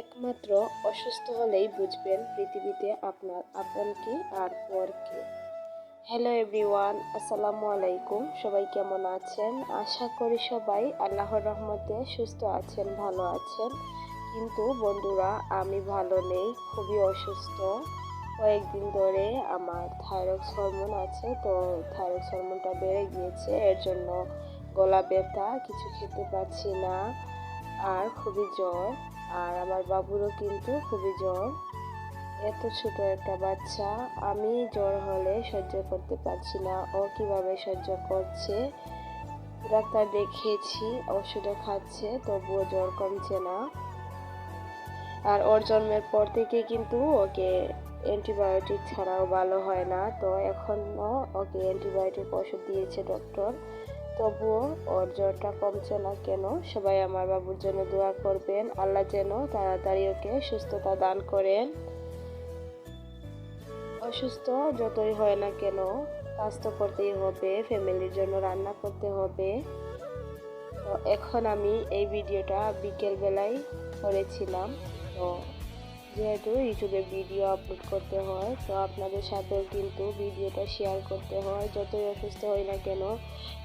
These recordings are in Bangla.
একমাত্র অসুস্থ হলেই বুঝবেন পৃথিবীতে আপনার আপন কে আর পর কে। হ্যালো এভরিওয়ান, আসসালামু আলাইকুম। সবাই কেমন আছেন? আশা করি সবাই আল্লাহর রহমতে সুস্থ আছেন, ভালো আছেন। কিন্তু বন্ধুরা, আমি ভালো নেই, খুবই অসুস্থ। কয়েকদিন ধরে আমার থাইরয়েড হরমোন আছে, তো থাইরয়েড হরমোনটা বেড়ে গিয়েছে। এর জন্য গলা ব্যথা, কিছু খেতে পারছি না, আর খুবই জ্বর। আর আমার বাবুরও কিন্তু খুবই জ্বর। এত ছোট একটা বাচ্চা, আমি জ্বর হলে সহ্য করতে পারছি না, ও কিভাবে সহ্য করছে। ডাক্তার দেখিয়েছি, ওষুধও খাচ্ছে, তবুও জ্বর কমছে না। আর ওর জন্মের পর থেকে কিন্তু ওকে অ্যান্টিবায়োটিক ছাড়াও ভালো হয় না, তো এখনও ওকে অ্যান্টিবায়োটিক ওষুধ দিয়েছে ডক্টর, তবুও ওর জ্বরটা কমছে না কেন? সবাই আমার বাবুর জন্য দোয়া করবেন, আল্লাহ যেন তাড়াতাড়ি ওকে সুস্থতা দান করেন। অসুস্থ যতই হয় না কেন, কাজ তো করতেই হবে, ফ্যামিলির জন্য রান্না করতে হবে। তো এখন আমি এই ভিডিওটা বিকেল বেলায় করেছিলাম। তো যেহেতু ইউটিউবে ভিডিও আপলোড করতে হয়, তো আপনাদের সাথেও কিন্তু ভিডিওটা শেয়ার করতে হয়। যতই অসুস্থ হই না কেন,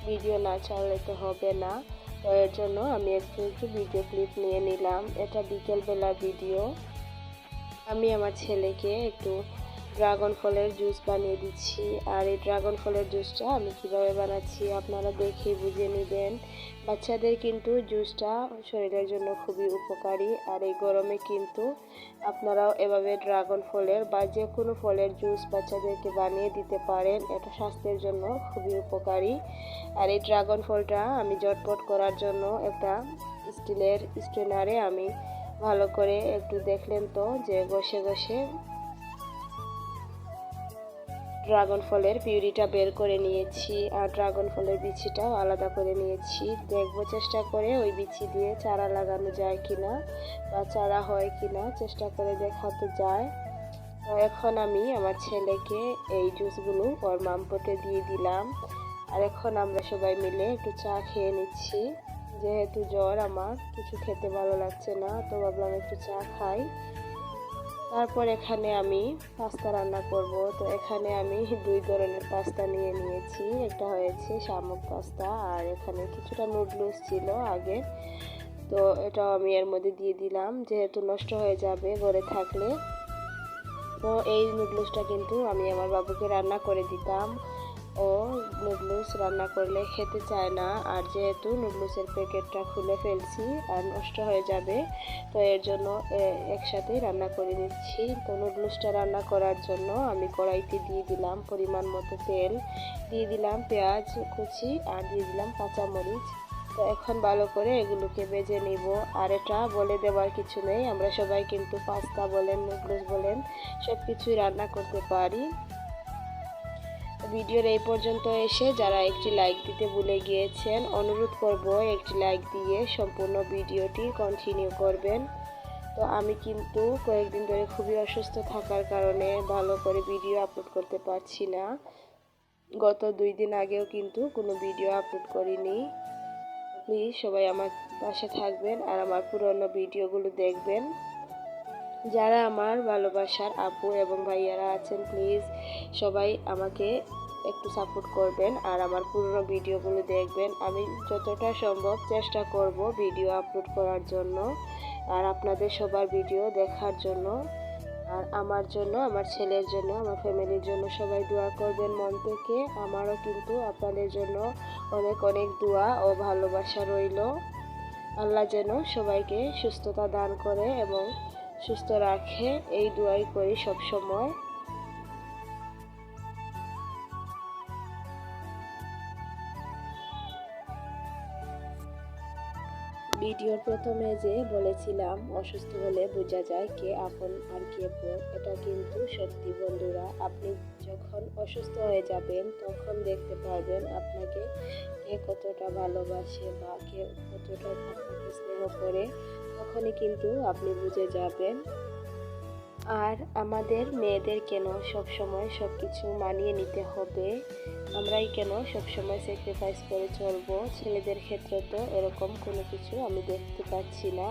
ভিডিও না ছাড়লে তো হবে না। তো এর জন্য আমি একটু ভিডিও ক্লিপ নিয়ে নিলাম। এটা বিকেলবেলা ভিডিও। আমি আমার ছেলেকে একটু ড্রাগন ফলের জুস বানিয়ে দিচ্ছি। আর এই ড্রাগন ফলের জুসটা আমি কিভাবে বানাচ্ছি আপনারা দেখে বুঝে নেবেন। বাচ্চাদের কিন্তু জুসটা শরীরের জন্য খুবই উপকারী। আর এই গরমে কিন্তু আপনারাও এভাবে ড্রাগন ফলের বা যে কোনো ফলের জুস বাচ্চাদেরকে বানিয়ে দিতে পারেন। এটা স্বাস্থ্যের জন্য খুবই উপকারী। আর এই ড্রাগন ফলটা আমি ঝটপট করার জন্য একটা স্টিলের স্ট্রেনারে আমি ভালো করে একটু দেখলেন তো যে ঘষে ঘষে ড্রাগন ফলের পিউরিটা বের করে নিয়েছি। আর ড্রাগন ফলের বিচিটাও আলাদা করে নিয়েছি। দেখবো চেষ্টা করে ওই বিচি দিয়ে চারা লাগানো যায় কিনা বা চারা হয় কিনা, চেষ্টা করে দেখাতে যায়। তো এখন আমি আমার ছেলেকে এই জুসগুলো ওর মামপটে দিয়ে দিলাম। আর এখন আমরা সবাই মিলে একটু চা খেয়ে নিচ্ছি। যেহেতু জ্বর, আমার কিছু খেতে ভালো লাগছে না, তো ভাবলাম একটু চা খাই। তারপর এখানে আমি পাস্তা রান্না করব। তো এখানে আমি 2 ধরনের পাস্তা নিয়ে নিয়েছি। একটা হয়েছে শামুক পাস্তা, আর এখানে কিছুটা নুডলস ছিল আগে, তো এটাও আমি এর মধ্যে দিয়ে দিলাম, যেহেতু নষ্ট হয়ে যাবে ঘরে থাকলে। তো এই নুডলসটা কিন্তু আমি আমার বাবুকে রান্না করে দিতাম। ও নুডলস রান্না করলে খেতে চায় না, আর যেহেতু নুডলসের প্যাকেটটা খুলে ফেলছি আর নষ্ট হয়ে যাবে, তো এর জন্য একসাথেই রান্না করে নিচ্ছি। তো নুডলসটা রান্না করার জন্য আমি কড়াইতে দিয়ে দিলাম পরিমাণ মতো তেল, দিয়ে দিলাম পেঁয়াজ কুচি, আর দিয়ে দিলাম কাঁচামরিচ। তো এখন ভালো করে এগুলোকে ভেজে নিব। আর এটা বলে দেওয়ার কিছু নেই, আমরা সবাই কিন্তু পাস্তা বলেন, নুডলস বলেন, সব কিছুই রান্না করতে পারি। ভিডিওর এই পর্যন্ত এসে যারা একটি লাইক দিতে ভুলে গিয়েছেন, অনুরোধ করব একটি লাইক দিয়ে সম্পূর্ণ ভিডিওটি কন্টিনিউ করবেন। তো আমি কিন্তু কয়েকদিন ধরে খুবই অসুস্থ থাকার কারণে ভালো করে ভিডিও আপলোড করতে পারছি না। গত 2 দিন আগেও কিন্তু কোনো ভিডিও আপলোড করিনি। প্লিজ সবাই আমার পাশে থাকবেন আর আমার পুরনো ভিডিওগুলো দেখবেন। যারা আমার ভালোবাসার আপু এবং ভাইয়ারা আছেন, প্লিজ সবাই আমাকে একটু সাপোর্ট করবেন আর আমার পুরনো ভিডিওগুলো দেখবেন। আমি যতটা সম্ভব চেষ্টা করব ভিডিও আপলোড করার জন্য আর আপনাদের সবার ভিডিও দেখার জন্য। আর আমার জন্য, আমার ছেলের জন্য, আমার ফ্যামিলির জন্য সবাই দোয়া করবেন মন থেকে। আমারও কিন্তু আপনাদের জন্য অনেক অনেক দোয়া ও ভালোবাসা রইল। আল্লাহ যেন সবাইকে সুস্থতা দান করে এবং সুস্থ রাখে, এই দোয়াই করি সব সময়। ভিডিওর প্রথমে যে বলেছিলাম অসুস্থ হলে বোঝা যায় কে আপন আর কে পর, এটা কিন্তু সত্যি বন্ধুরা। আপনি যখন অসুস্থ হয়ে যাবেন তখন দেখতে পারবেন আপনাকে কে কতটা ভালোবাসে বা কে কতটা আপনাকে স্নেহ করে, তখনই কিন্তু আপনি বুঝে যাবেন। আর আমাদের মেয়েদের কেন সব সময় সব কিছু মানিয়ে নিতে হবে? আমরাই কেন সব সময় স্যাক্রিফাইস করে চলবো? ছেলেদের ক্ষেত্রে তো এরকম কোনো কিছু আমি দেখতে পাচ্ছি না।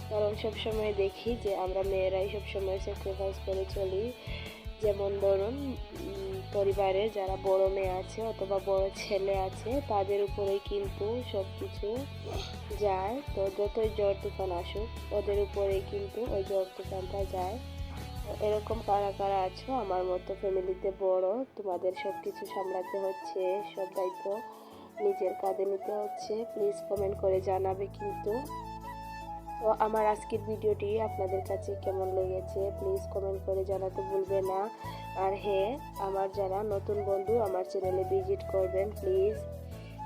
কারণ সবসময় দেখি যে আমরা মেয়েরাই সবসময় স্যাক্রিফাইস করে চলি। যেমন ধরুন পরিবারের যারা বড় মেয়ে আছে অথবা বড় ছেলে আছে তাদের উপরেই কিন্তু সব কিছু যায়। তো যতই ঝড় তুফান আসুক ওদের উপরেই কিন্তু ওই ঝড় তুফানটা যায়। এরকম কারা কারা আছো আমার মতো ফ্যামিলিতে বড়, তোমাদের সব কিছু সামলাতে হচ্ছে, সব দায়িত্ব নিজের কাঁধে নিতে হচ্ছে, প্লিজ কমেন্ট করে জানাবে কিন্তু। তো আমার আজকের ভিডিওটি আপনাদের কাছে কেমন লেগেছে প্লিজ কমেন্ট করে জানাতে ভুলবে না। আর হ্যাঁ, আমার যারা নতুন বন্ধু আমার চ্যানেলে ভিজিট করবেন প্লিজ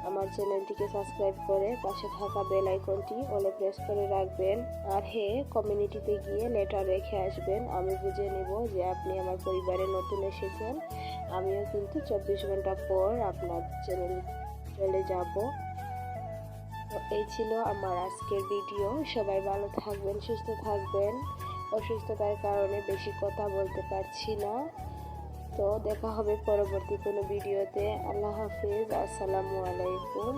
আমার চ্যানেলটিকে সাবস্ক্রাইব করে পাশে থাকা বেল আইকনটি অলে প্রেস করে রাখবেন। আর হ্যাঁ, কমিউনিটিতে গিয়ে লেটার রেখে আসবেন, আমি বুঝে নেব যে আপনি আমার পরিবারে নতুন এসেছেন। আমিও কিন্তু 24 ঘন্টা পর আপনার চ্যানেল চলে যাব। তো এই ছিল আমার আজকের ভিডিও। সবাই ভালো থাকবেন, সুস্থ থাকবেন। অসুস্থতার কারণে বেশি কথা বলতে পারছি না। তো দেখা হবে পরবর্তী কোনো ভিডিওতে। আল্লাহ হাফিজ, আসসালামু আলাইকুম।